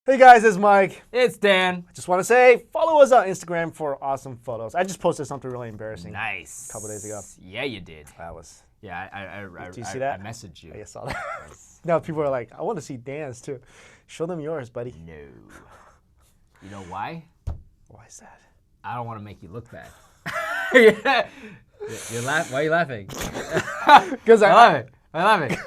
Hey guys, it's Mike. It's Dan. I just want to say, follow us on Instagram for awesome photos. I just posted something really embarrassing. Nice. A couple days ago. Yeah, you did. That was. Yeah, Did you see that? I messaged you. I saw that. Now people are like, I want to see Dan's too. Show them yours, buddy. No. You know why? Why is that? I don't want to make you look bad. Yeah. Why are you laughing? Because I love it. I love it.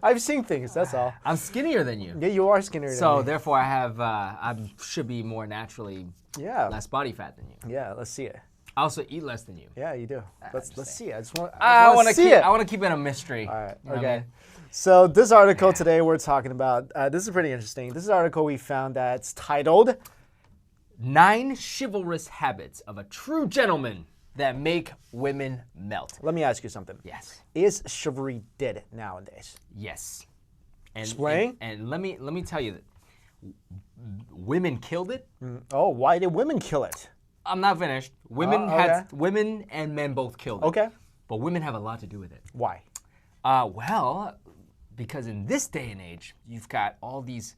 I've seen things. That's all. I'm skinnier than you. Yeah, you are skinnier than me. So therefore, I should be more naturally less body fat than you. Yeah, let's see it. I also eat less than you. Yeah, you do. Let's see it. I want to see it. I want to keep it a mystery. All right. You know Okay. what I mean? So this article today we're talking about. This is pretty interesting. This is an article we found that's titled 9 Chivalrous Habits of a True Gentleman That Make Women Melt. Let me ask you something. Yes. Is chivalry dead nowadays? Yes. And, Explain. And let me tell you that women killed it. Oh, why did women kill it? I'm not finished. Women and men both killed it. Okay. But women have a lot to do with it. Why? Well, because in this day and age, you've got all these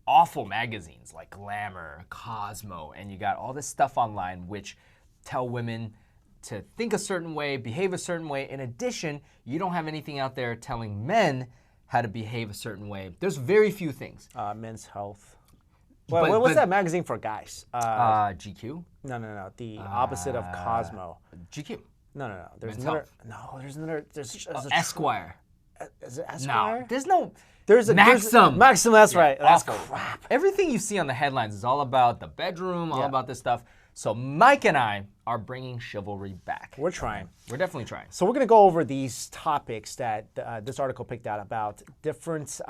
awful magazines like Glamour, Cosmo, and you got all this stuff online which tell women to think a certain way, behave a certain way. In addition, you don't have anything out there telling men how to behave a certain way. There's very few things. Men's Health. What's that magazine for guys? GQ? No. The opposite of Cosmo. GQ. No. There's Men's another. Health. No, there's another. There's Esquire. Is it Esquire? No, there's no. There's a Maxim. Maxim. That's right. That's awful. crap. Everything you see on the headlines is all about the bedroom, all Yeah. about this stuff. So Mike and I are bringing chivalry back. We're trying. We're definitely trying. So we're going to go over these topics that this article picked out about different,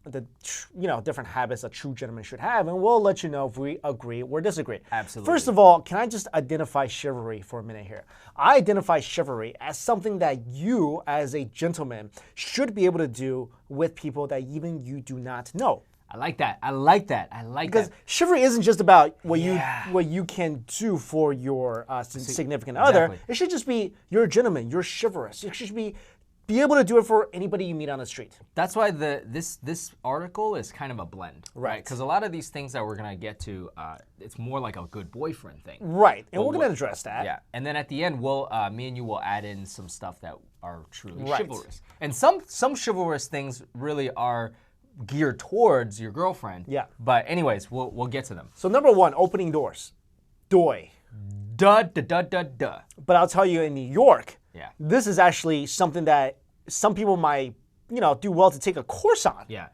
different habits a true gentleman should have, and we'll let you know if we agree or disagree. Absolutely. First of all, can I just identify chivalry for a minute here? I identify chivalry as something that you, as a gentleman, should be able to do with people that even you do not know. I like that. I like that. Because chivalry isn't just about what you can do for your significant other. Exactly. It should just be you're a gentleman, you're chivalrous. You should be able to do it for anybody you meet on the street. That's why this article is kind of a blend, Right. Because a lot of these things that we're gonna get to, it's more like a good boyfriend thing. Right, and we're going to address that. Yeah, and then at the end, me and you will add in some stuff that are truly Right. chivalrous, and some chivalrous things really are geared towards your girlfriend. Yeah. But anyways, we'll get to them. So number one, opening doors. Doy. Duh, duh, duh, duh, duh. But I'll tell you, in New York, Yeah. this is actually something that some people might, do well to take a course on. Yeah.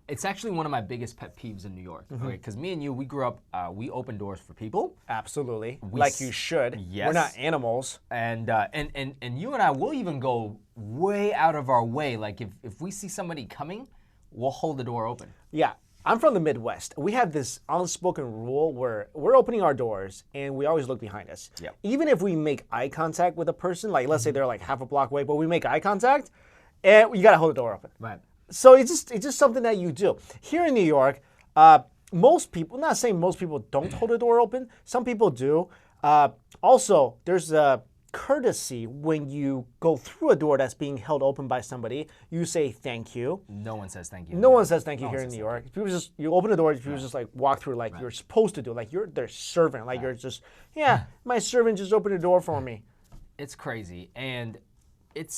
It's actually one of my biggest pet peeves in New York. Okay, because me and you, we grew up, we open doors for people. Absolutely. Like you should. Yes. We're not animals. And you and I will even go way out of our way. Like if we see somebody coming, we'll hold the door open. Yeah. I'm from the Midwest. We have this unspoken rule where we're opening our doors and we always look behind us. Yep. Even if we make eye contact with a person, like let's say they're like half a block away, but we make eye contact, and you gotta hold the door open. Right. So it's just something that you do. Here in New York, most people, not saying most people don't hold the door open, some people do. Also, there's a courtesy when you go through a door that's being held open by somebody. You say thank you. No one says thank you. No one says thank you here in New York. People just, you open the door, people just like walk through like you're supposed to do, like you're their servant, like you're just, my servant just opened the door for me. It's crazy, and it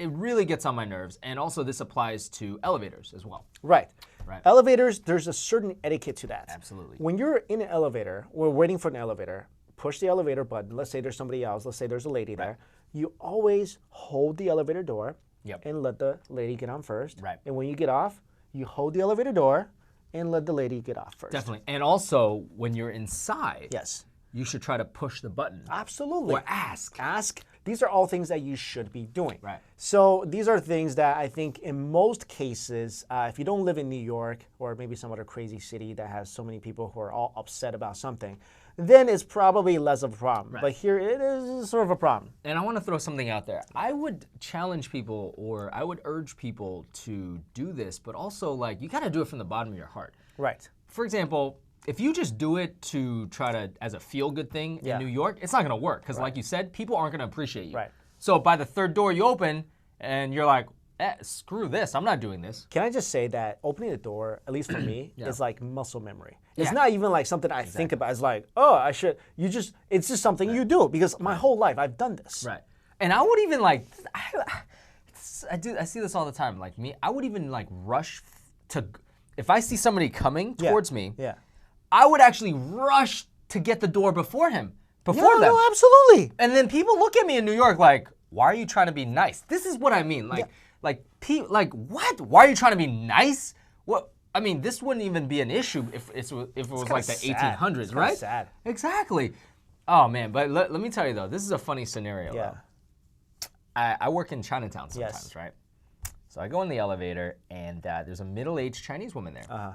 really gets on my nerves. And also, this applies to elevators as well. Right. Right. Elevators, there's a certain etiquette to that. Absolutely. When you're in an elevator, we're waiting for an elevator, push the elevator button. Let's say there's somebody else. Let's say there's a lady there. You always hold the elevator door and let the lady get on first. Right. And when you get off, you hold the elevator door and let the lady get off first. Definitely. And also, when you're inside, Yes. you should try to push the button. Absolutely. Or ask. Ask. These are all things that you should be doing. Right. So these are things that I think in most cases, if you don't live in New York or maybe some other crazy city that has so many people who are all upset about something, then it's probably less of a problem. Right. But here it is sort of a problem. And I want to throw something out there. I would challenge people, or I would urge people to do this, but also like you got to do it from the bottom of your heart. Right. For example, if you just do it to try to, as a feel-good thing in New York, it's not going to work. Because like you said, people aren't going to appreciate you. Right. So by the third door you open, and you're like, screw this. I'm not doing this. Can I just say that opening the door, at least for me, is like muscle memory. It's Yeah. not even like something I think about. It's like, oh, I should. It's just something you do because my whole life I've done this. Right. And I would even like, I see this all the time. Like me, I would even like rush to, if I see somebody coming towards me, Yeah. I would actually rush to get the door before him, before them. No, absolutely. And then people look at me in New York like, why are you trying to be nice? This is what I mean. Like what? Why are you trying to be nice? What? I mean, this wouldn't even be an issue if it was like the sad. 1800s, It's right? sad. Exactly. Oh man, but let me tell you though, this is a funny scenario. Yeah. Though. I work in Chinatown sometimes, right? So I go in the elevator and there's a middle-aged Chinese woman there. Uh-huh.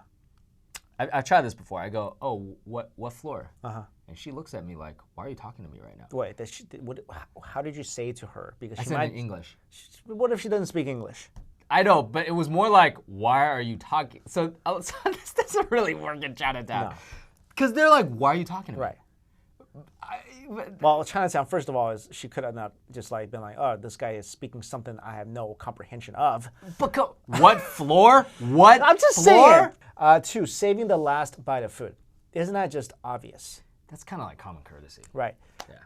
I've tried this before. I go, oh, what floor? Uh-huh. And she looks at me like, why are you talking to me right now? Wait, how did you say it to her? Because I she said might. in English. What if she doesn't speak English? I know, but it was more like, why are you talking? So this doesn't really work in Chinatown. Because they're like, why are you talking to me? Right. Well, Chinatown, first of all, is she could have not just like been like, oh, this guy is speaking something I have no comprehension of. But what floor? What I'm just floor? saying. Two, saving the last bite of food. Isn't that just obvious? That's kind of like common courtesy. Right.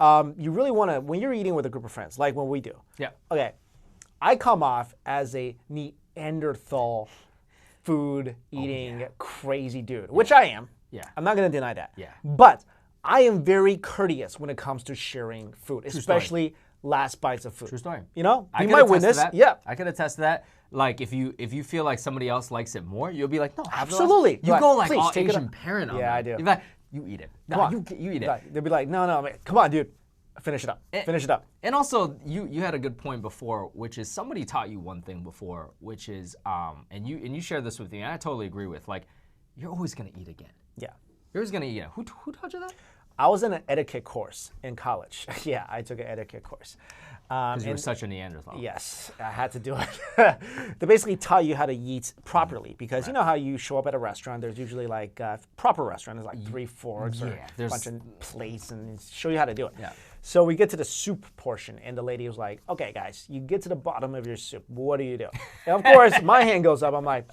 Yeah. You really want to, when you're eating with a group of friends, like when we do. Yeah. Okay. I come off as a Neanderthal food eating crazy dude, which I am. Yeah. I'm not going to deny that. Yeah. But I am very courteous when it comes to sharing food, especially last bites of food. True story. You know, I be could my attest to witness. that. Yeah. I could attest to that. Like if you feel like somebody else likes it more, you'll be like, no, have the rest. Absolutely. You Right. go like Please, all take it Asian up. parent on Yeah, them. I do. You'll be like, you eat it. No, Come on. you eat it. Right. They'll be like, no, man, come on, dude. Finish it up. Finish it up. And also, you had a good point before, which is somebody taught you one thing before, which is, and you shared this with me, and I totally agree with, like, you're always gonna eat again. Yeah. You're always gonna eat again. Who taught you that? I was in an etiquette course in college. Yeah, I took an etiquette course. Because you were such a Neanderthal. Yes, I had to do it. They basically taught you how to eat properly because you know how you show up at a restaurant. There's usually like proper restaurant. There's like 3 forks or a bunch of plates and show you how to do it. Yeah. So we get to the soup portion, and the lady was like, "Okay, guys, you get to the bottom of your soup. What do you do?" And of course, my hand goes up. I'm like,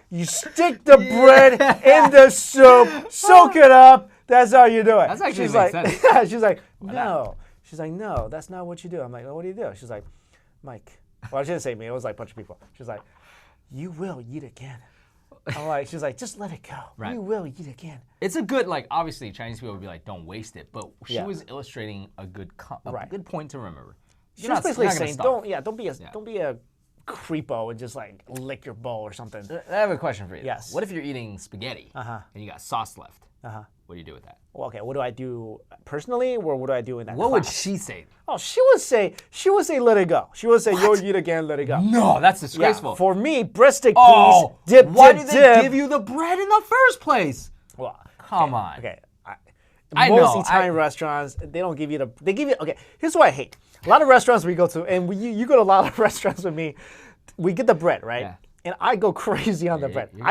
"You stick the bread in the soup, soak it up. That's how you do it." That's actually She's makes like, sense. yeah, she's like, "No." She's like, "No, that's not what you do." I'm like, "Oh, what do you do?" She's like, "Mike." Well, she didn't say me. It was like a bunch of people. She's like, "You will eat again." I'm like, she's like, "Just let it go. Right. You will eat again." It's a good, like, obviously Chinese people would be like, don't waste it, but she Yeah. was illustrating a good Right. good point to remember. She was basically saying, starve. don't be a creepo and just like lick your bowl or something. I have a question for you. Yes. What if you're eating spaghetti and you got sauce left? What do you do with that? Well, okay, what do I do personally, or what do I do in that What would class? she say? Oh, she would say, let it go. She would say, you'll eat again, let it go. No, that's Yeah, disgraceful. for me, breadstick oh, piece, dip, why dip, do dip. they give you the bread in the first place? Well, Come on. okay. I Most know, Italian restaurants, they don't give you the. They give you. Okay, here's what I hate. A lot of restaurants we go to, and you go to a lot of restaurants with me. We get the bread, right? Yeah. And I go crazy on the bread. you-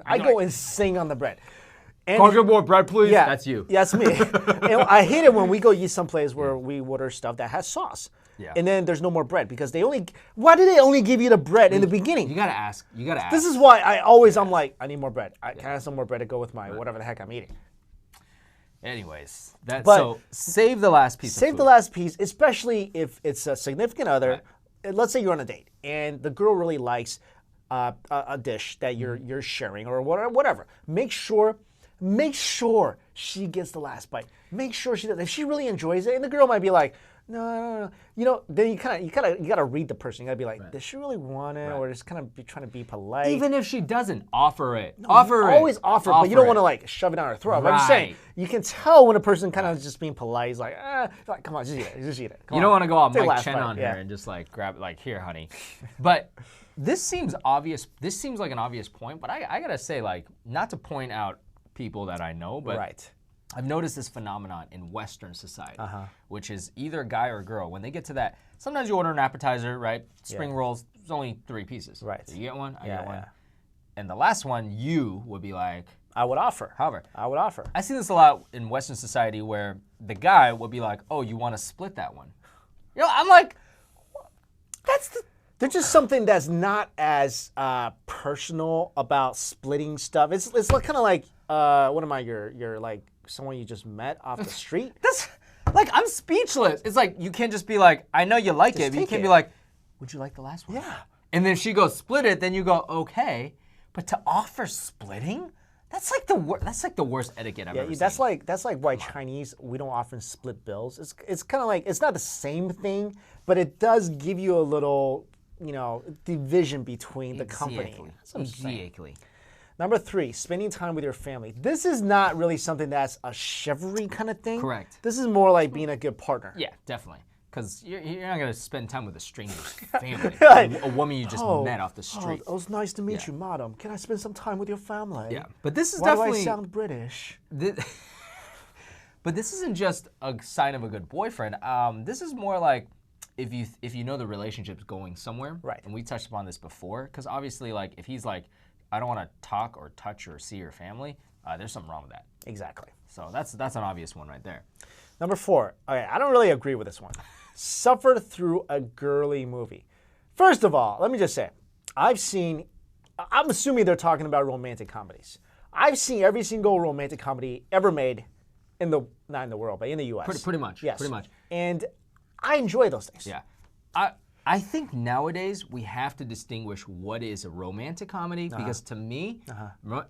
I go insane on the bread. And Can I get more bread, please? yeah, That's you. That's me. And I hate it when we go eat someplace where we order stuff that has sauce. Yeah. And then there's no more bread because why do they only give you the bread in the beginning? You gotta ask. You gotta ask. This is why I'm like, I need more bread. Can I have some more bread to go with my whatever the heck I'm eating? Anyways, But- so save the last piece. Save of the food. last piece, especially if it's a significant other. Let's say you're on a date and the girl really likes a dish that you're sharing or whatever. Make sure she gets the last bite. Make sure she does. If she really enjoys it, and the girl might be like, no. You know, then you gotta read the person. You gotta be like, does she really want it, or just kind of be trying to be polite? Even if she doesn't, offer it. You offer it. always offer, but you don't it. want to like shove it down her throat. I'm just saying, Right. you can tell when a person kind of just being polite. He's like, like, come on, just eat it, Come You on. don't want to go all Take the Mike last Chen bite, on her yeah. and just like grab it, like, here, honey. But this seems obvious. This seems like an obvious point, but I gotta say, like, not to point out people that I know, but Right. I've noticed this phenomenon in Western society, which is either a guy or a girl. When they get to that, sometimes you order an appetizer, right? Spring rolls, there's only 3 pieces. Right. So you get one, I Yeah, get one. yeah. And the last one, you would be like, I would offer. however. I would offer. I see this a lot in Western society where the guy would be like, oh, you want to split that one? You know, I'm like, There's just something that's not as personal about splitting stuff. It's kind of like what am I? You're like someone you just met off the street. That's like I'm speechless. It's like you can't just be like, I know you like it, but you can't be like, would you like the last one? Yeah. And then if she goes split it, then you go okay. But to offer splitting, that's like the worst etiquette I've ever seen. That's like why Chinese we don't often split bills. It's kind of like it's not the same thing, but it does give you a little division between the company. That's what I'm saying. Exactly. Number 3, spending time with your family. This is not really something that's a chivalry kind of thing. Correct. This is more like being a good partner. Yeah, definitely. Because you're not going to spend time with a stranger's family. Like, a woman you just met off the street. Oh, it was nice to meet you, madam. Can I spend some time with your family? Yeah, but this is Why definitely... do I sound British? But this isn't just a sign of a good boyfriend. This is more like if you know the relationship's going somewhere. Right. And we touched upon this before. Because obviously, like, if he's like, I don't want to talk or touch or see your family, there's something wrong with that. Exactly. So that's an obvious one right there. Number 4. Okay, I don't really agree with this one. Suffer through a girly movie. First of all, let me just say, I'm assuming they're talking about romantic comedies. I've seen every single romantic comedy ever made not in the world, but in the U.S. Pretty much. Yes. Pretty much. And I enjoy those things. Yeah. I think nowadays we have to distinguish what is a romantic comedy because to me,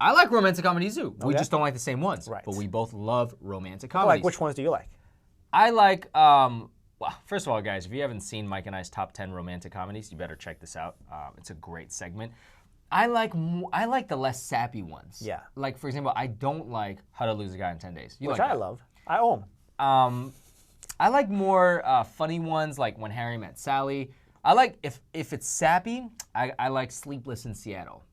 I like romantic comedies too. We just don't like the same ones. Right. But we both love romantic comedies. Like, which ones do you like? I like, well, first of all, guys, if you haven't seen Mike and I's top 10 romantic comedies, you better check this out. It's a great segment. I like the less sappy ones. Yeah. Like, for example, I don't like How to Lose a Guy in 10 Days. Which I love. I own. I like more funny ones, like When Harry Met Sally. I like, if it's sappy, I like Sleepless in Seattle.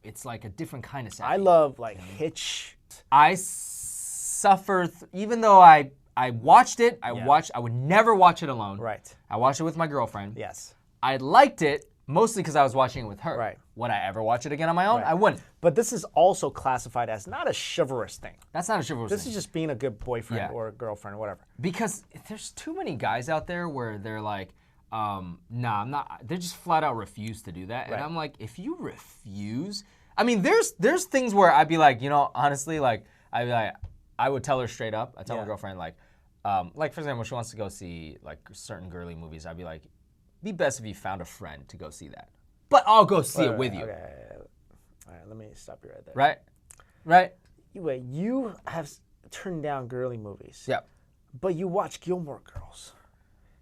It's like a different kind of sappy. I love, like, Hitch. I suffer, even though I watched it, I would never watch it alone. Right. I watched it with my girlfriend. Yes. I liked it mostly because I was watching it with her. Right. Would I ever watch it again on my own? Right. I wouldn't. But this is also classified as not a chivalrous thing. That's not a chivalrous This thing. is just being a good boyfriend or girlfriend or whatever. Because there's too many guys out there where they're like, nah, I'm not. They just flat out refuse to do that. And I'm like, if you refuse, I mean, there's things where I'd be like, honestly, like, I'd be like, I would tell her straight up. I tell my girlfriend, like, for example, she wants to go see like certain girly movies. I'd be like, be best if you found a friend to go see that. But I'll go see it with you. Okay. All right, let me stop you right there. Right? Right? Wait, you have turned down girly movies. Yeah. But you watch Gilmore Girls.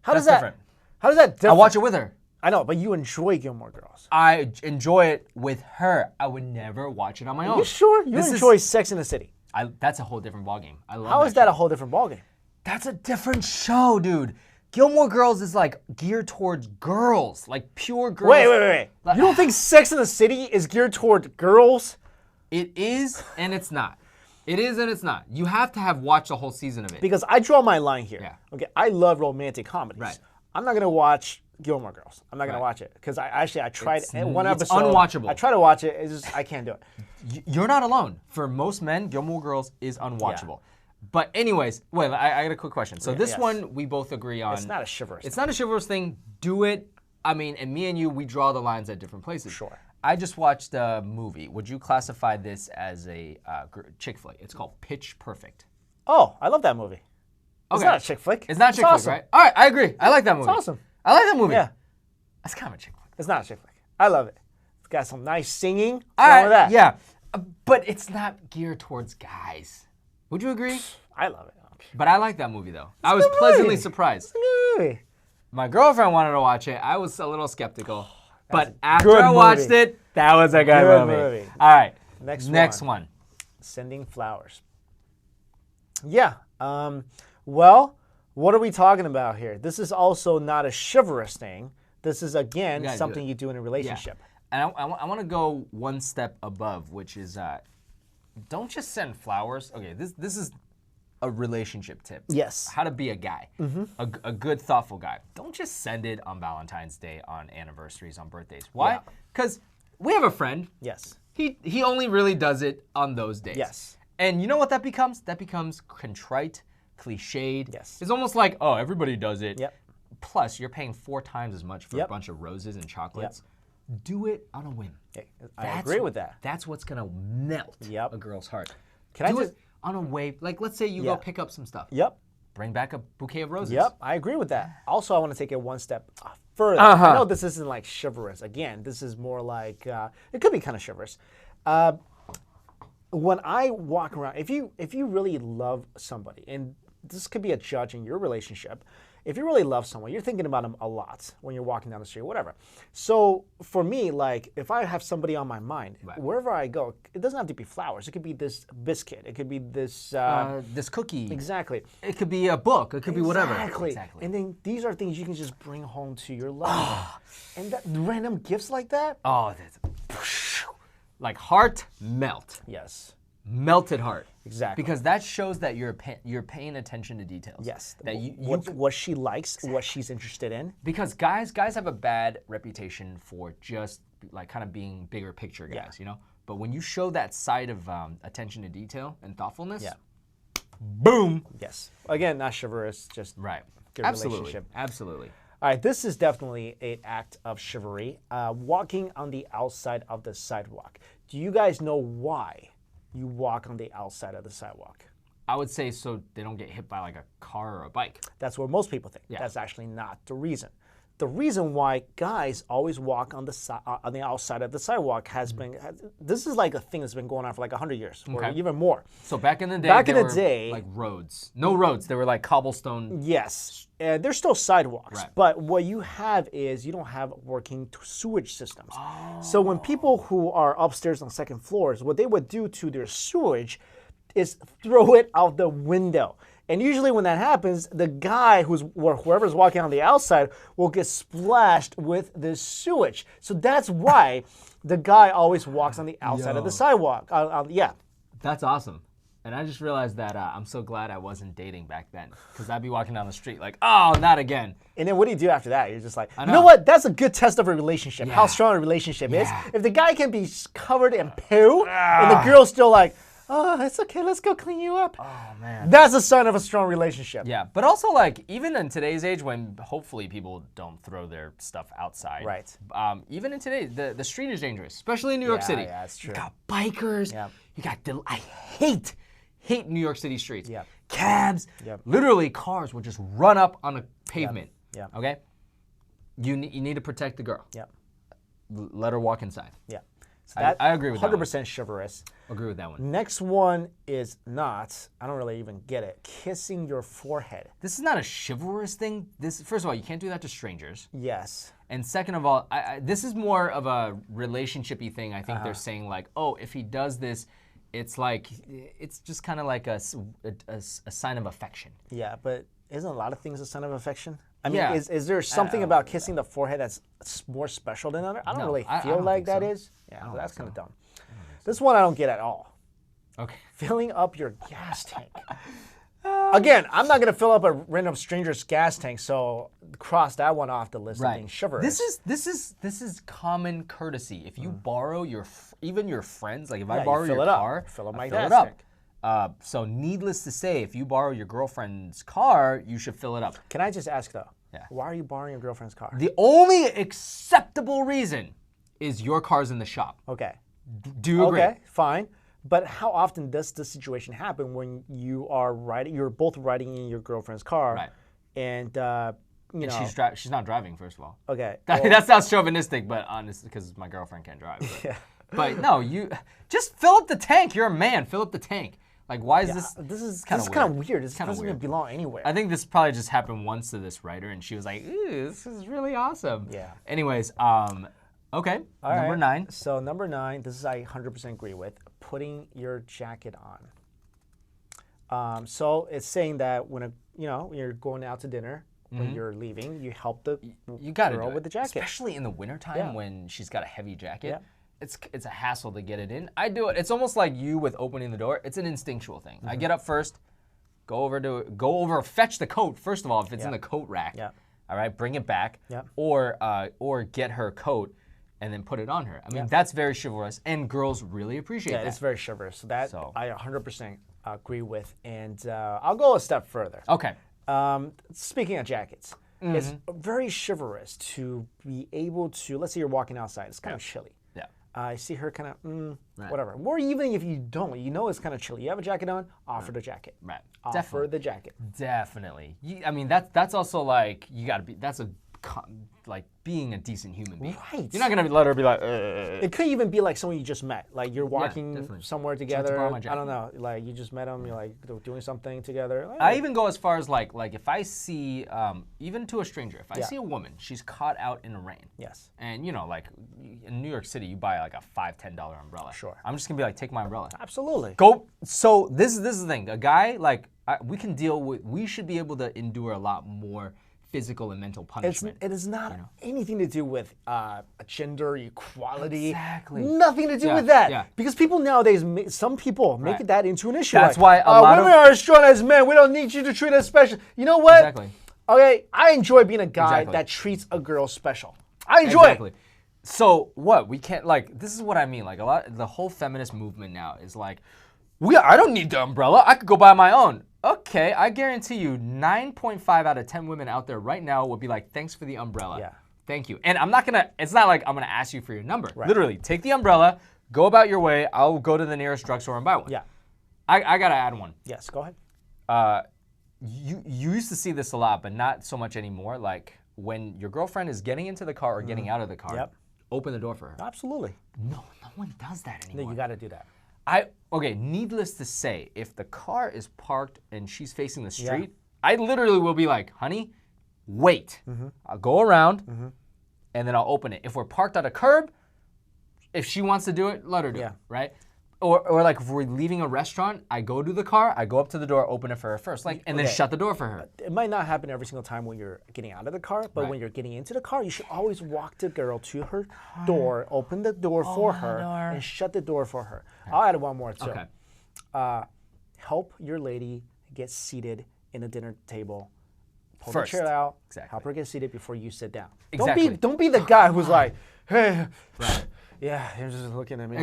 That's different. How does that differ? I watch it with her. I know, but you enjoy Gilmore Girls. I enjoy it with her. I would never watch it on my own. You sure? You enjoy Sex in the City. That's a whole different ballgame. I love How is that a whole different ballgame? That's a different show, dude. Gilmore Girls is like geared towards girls, like pure girls. Wait. You don't think Sex in the City is geared toward girls? It is and it's not. It is and it's not. You have to have watched the whole season of it. Because I draw my line here. Yeah. Okay, I love romantic comedies. Right. I'm not gonna watch Gilmore Girls. I'm not gonna watch it because I tried one episode. It's unwatchable. I try to watch it. It's just I can't do it. You're not alone. For most men, Gilmore Girls is unwatchable. Yeah. But anyways, wait, I got a quick question. So this one we both agree on. It's not a chivalrous. It's not a chivalrous thing. Do it. I mean, and me and you, we draw the lines at different places. Sure. I just watched a movie. Would you classify this as a chick flick? It's called Pitch Perfect. Oh, I love that movie. It's not a chick flick. It's not a chick flick, right? All right, I agree. I like that movie. It's awesome. I like that movie. Yeah. That's kind of a chick flick. It's not a chick flick. I love it. It's got some nice singing. All right, that. yeah. But it's not geared towards guys. Would you agree? I love it. But I like that movie, though. I was pleasantly surprised. Movie. My girlfriend wanted to watch it. I was a little skeptical. But after I watched it, that was a good movie. All right. Next one. Sending flowers. Yeah. Well, what are we talking about here? This is also not a chivalrous thing. This is, again, something you do in a relationship. Yeah. And I want to go one step above, which is don't just send flowers. Okay, this is a relationship tip. Yes. How to be a guy. A good, thoughtful guy. Don't just send it on Valentine's Day, on anniversaries, on birthdays. Why? Because we have a friend. Yes. He only really does it on those days. Yes. And you know what that becomes? That becomes contrite, cliched. Yes. It's almost like, oh, everybody does it. Yep. plus you're paying 4 times as much for a Yep. bunch of roses and chocolates. Do it on a whim. I agree with that. That's what's gonna melt Yep. a girl's heart. Can I Do just- it on a way, like let's say you go pick up some stuff. Yep. Bring back a bouquet of roses. Yep, I agree with that. Also, I want to take it one step further. Uh-huh. I know this isn't like chivalrous. Again, this is more like it could be kind of chivalrous. When I walk around, if you really love somebody, and this could be a judge in your relationship, if you really love someone, you're thinking about them a lot when you're walking down the street, whatever. So for me, like if I have somebody on my mind, wherever I go, it doesn't have to be flowers. It could be this biscuit. It could be this this cookie. exactly. It could be a book. It could be whatever. Exactly. And then these are things you can just bring home to your loved one. And that random gifts like that. Oh, that's like heart melt. Yes. Melted heart. Exactly. Because that shows that you're paying attention to details. Yes. That what she likes, what she's interested in. because guys have a bad reputation for just like kind of being bigger picture guys, you know. But when you show that side of attention to detail and thoughtfulness, boom. Yes. Again, not chivalrous, just Right. good relationship. Absolutely. All right, this is definitely an act of chivalry. Walking on the outside of the sidewalk. Do you guys know why you walk on the outside of the sidewalk? I would say so they don't get hit by like a car or a bike. That's what most people think. That's actually not the reason. The reason why guys always walk on the outside of the sidewalk has been, this is like a thing that's been going on for like 100 years or even more. So back in the day, Back were like roads. No roads. They were like cobblestone. Yes, there's still sidewalks, Right. but what you have is you don't have working sewage systems. So when people who are upstairs on second floors, what they would do to their sewage is throw it out the window. And usually when that happens, the guy whoever's walking on the outside will get splashed with the sewage. So that's why the guy always walks on the outside of the sidewalk. Yeah. That's awesome. And I just realized that I'm so glad I wasn't dating back then, because I'd be walking down the street like, oh, not again. And then what do you do after that? You're just like, you know what? That's a good test of a relationship, how strong a relationship is. If the guy can be covered in poo and the girl's still like, oh, it's okay, let's go clean you up. Oh, man. That's a sign of a strong relationship. Yeah, but also like even in today's age when hopefully people don't throw their stuff outside. Right. Even in today, the street is dangerous, especially in New York City. Yeah, that's true. You got bikers. Yeah. You got I hate New York City streets. Yeah. Cabs. Yeah. Literally cars will just run up on a pavement. Yeah. Okay. You need to protect the girl. Yeah. Let her walk inside. Yeah. So that, I agree with that 100% chivalrous. Agree with that one. Next one is not, I don't really even get it, kissing your forehead. This is not a chivalrous thing. First of all, you can't do that to strangers. Yes. And second of all, this is more of a relationship-y thing. I think they're saying like, oh, if he does this, it's just kind of like a sign of affection. Yeah, but isn't a lot of things a sign of affection? I mean, Yeah. is there something about kissing the forehead that's more special than other? I don't No, really I feel don't like think that so. is. Yeah, so that's kind of dumb. This one I don't get at all. Okay. Filling up your gas tank. Again, I'm not going to fill up a random stranger's gas tank, so cross that one off the list of being chivalrous. This is common courtesy. If you borrow even your friends, like if I you borrow fill your it up. car, Fill up I my fill gas it up. tank. So needless to say, if you borrow your girlfriend's car, you should fill it up. Can I just ask though? Yeah. Why are you borrowing your girlfriend's car? The only acceptable reason is your car's in the shop. Okay. Do you agree? Okay, fine. But how often does this situation happen when you're both riding in your girlfriend's car, Right. and you know, She's not driving, first of all. okay, That sounds chauvinistic, but honestly, because my girlfriend can't drive. But, yeah. but no, you just fill up the tank. You're a man. Fill up the tank. Like, why is this? This is kinda kind of weird. This kinda doesn't even weird. belong anywhere. I think this probably just happened once to this writer, and she was like, "Ooh, this is really awesome." Yeah. Anyways, okay, All number right. 9. So number 9, this is I 100% agree with, putting your jacket on. So it's saying that when you're going out to dinner, when you're leaving, you help the You got to girl do it. with the jacket. Especially in the wintertime Yeah. when she's got a heavy jacket. Yeah. It's a hassle to get it in. I do it. It's almost like you with opening the door. It's an instinctual thing. I get up first, go over, fetch the coat. First of all, if it's in the coat rack, Yeah. all right, bring it back, Yeah. or get her coat and then put it on her. I mean, that's very chivalrous, and girls really appreciate Yeah, that. it's very chivalrous. So that So- I 100% agree with, and I'll go a step further. Okay. Speaking of jackets, It's very chivalrous to be able to, let's say you're walking outside, it's kind of chilly. Yeah. I see her kind of, whatever. Or even if you don't, you know it's kind of chilly. You have a jacket on, offer the jacket. Right. Offer the jacket. Definitely. I mean, that's also like, you got to be, that's like being a decent human being. Right. You're not going to let her be like, It could even be like someone you just met. Like you're walking definitely. somewhere to together. borrow my I jacket. don't know. Like you just met them. You're like doing something together. I even go as far as like if I see, even to a stranger, if I Yeah. see a woman, she's caught out in the rain. Yes. And you know, like in New York City, you buy like a $5, $10 umbrella. Sure. I'm just gonna be like, take my umbrella. Absolutely. Go. So this is the thing. A guy like we can deal with. We should be able to endure a lot more physical and mental punishment. It is not anything to do with gender equality. Exactly. Nothing to do Yeah, with that. yeah. Because people nowadays, some people make Right. that into an issue. That's like, why a lot women of- are as strong as men. We don't need you to treat us special. You know what? Exactly. Okay, I enjoy being a guy Exactly. that treats a girl special. I enjoy it. So what we can't like. This is what I mean. Like the whole feminist movement now is like, I don't need the umbrella. I could go buy my own. Okay, I guarantee you 9.5 out of 10 women out there right now would be like, thanks for the umbrella. Yeah. Thank you. And it's not like I'm gonna ask you for your number. Right. Literally, take the umbrella, go about your way. I'll go to the nearest drugstore and buy one. Yeah. I gotta add one. Yes, go ahead. You used to see this a lot, but not so much anymore. Like when your girlfriend is getting into the car or getting out of the car, Yep. open the door for her. Absolutely. No one does that No, anymore. you got to do that. Okay, needless to say, if the car is parked and she's facing the street, I literally will be like, honey, wait. I'll go around and then I'll open it. If we're parked at a curb, if she wants to do it, let her do it, right? Or like if we're leaving a restaurant, I go to the car, I go up to the door, open it for her first, and then shut the door for her. It might not happen every single time when you're getting out of the car, but when you're getting into the car, you should always walk the girl to her door, open the door for her, and shut the door for her. I'll add one more too. Okay. Help your lady get seated in a dinner table. Pull First. the chair out. Exactly. Help her get seated before you sit down. Exactly. Don't be the guy who's like, hey, yeah, you're just looking at me.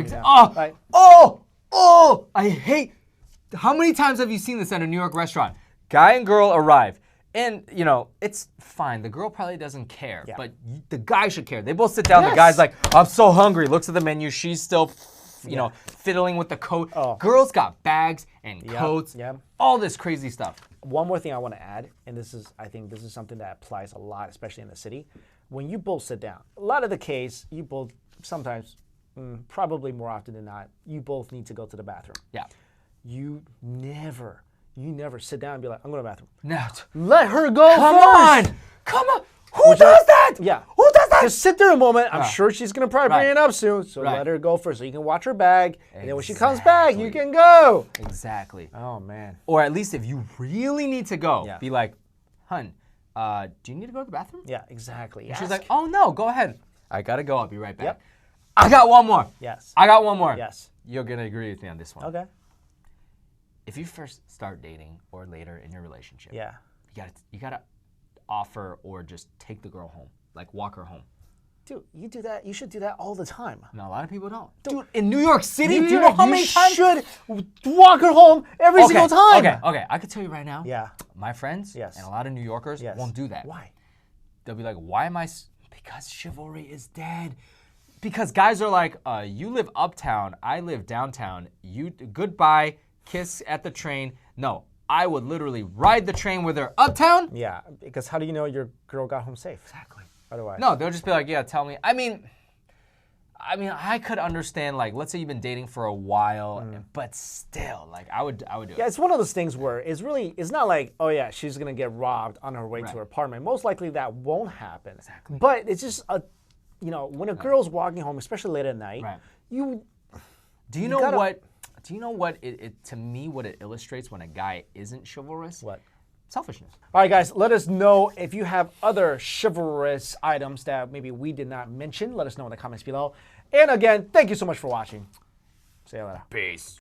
I hate. How many times have you seen this at a New York restaurant? Guy and girl arrive, and you know it's fine. The girl probably doesn't care, but the guy should care. They both sit down. The guy's like, "I'm so hungry." Looks at the menu. She's still, fiddling with the coat. Girls got bags and coats. All this crazy stuff. One more thing I want to add, and I think this is something that applies a lot, especially in the city. When you both sit down, a lot of the case, you both sometimes, probably more often than not, you both need to go to the bathroom. Yeah. You never sit down and be like, I'm going to the bathroom. No. Let her go Come on. Who does that? Yeah. Who does that? Just sit there a moment. I'm sure she's going to probably bring it up soon. So Right. let her go first so you can watch her bag. And then when she comes back, you can go. Exactly. Oh, man. Or at least if you really need to go, Yeah. be like, hun, do you need to go to the bathroom? Yeah, exactly. She's like, oh no, go ahead. I gotta go. I'll be right back. Yep. I got one more. Yes. I got one more. Yes. You're gonna agree with me on this one. Okay. If you first start dating or later in your relationship, Yeah. you gotta offer or just take the girl home, like walk her home. Dude, you do that. You should do that all the time. No, a lot of people don't. Dude, in New York City, do you Dude, know how many times? should walk her home every single time. Okay. I can tell you right now. Yeah. My friends and a lot of New Yorkers won't do that. Why? They'll be like, why am I? Because chivalry is dead. Because guys are like, you live uptown, I live downtown. You goodbye, kiss at the train. No, I would literally ride the train with her uptown. Yeah, because how do you know your girl got home safe? Exactly. Otherwise. No, they'll just be like, yeah, tell me. I mean, I could understand, like, let's say you've been dating for a while, but still, like, I would do it. Yeah, it's one of those things where it's not like, oh yeah, she's gonna get robbed on her way to her apartment. Most likely that won't happen. Exactly. But it's just when a girl's walking home, especially late at night, Do you know what it to me what it illustrates when a guy isn't chivalrous? What? Selfishness. All right, guys, let us know if you have other chivalrous items that maybe we did not mention. Let us know in the comments below. And again, thank you so much for watching. See you later. Peace.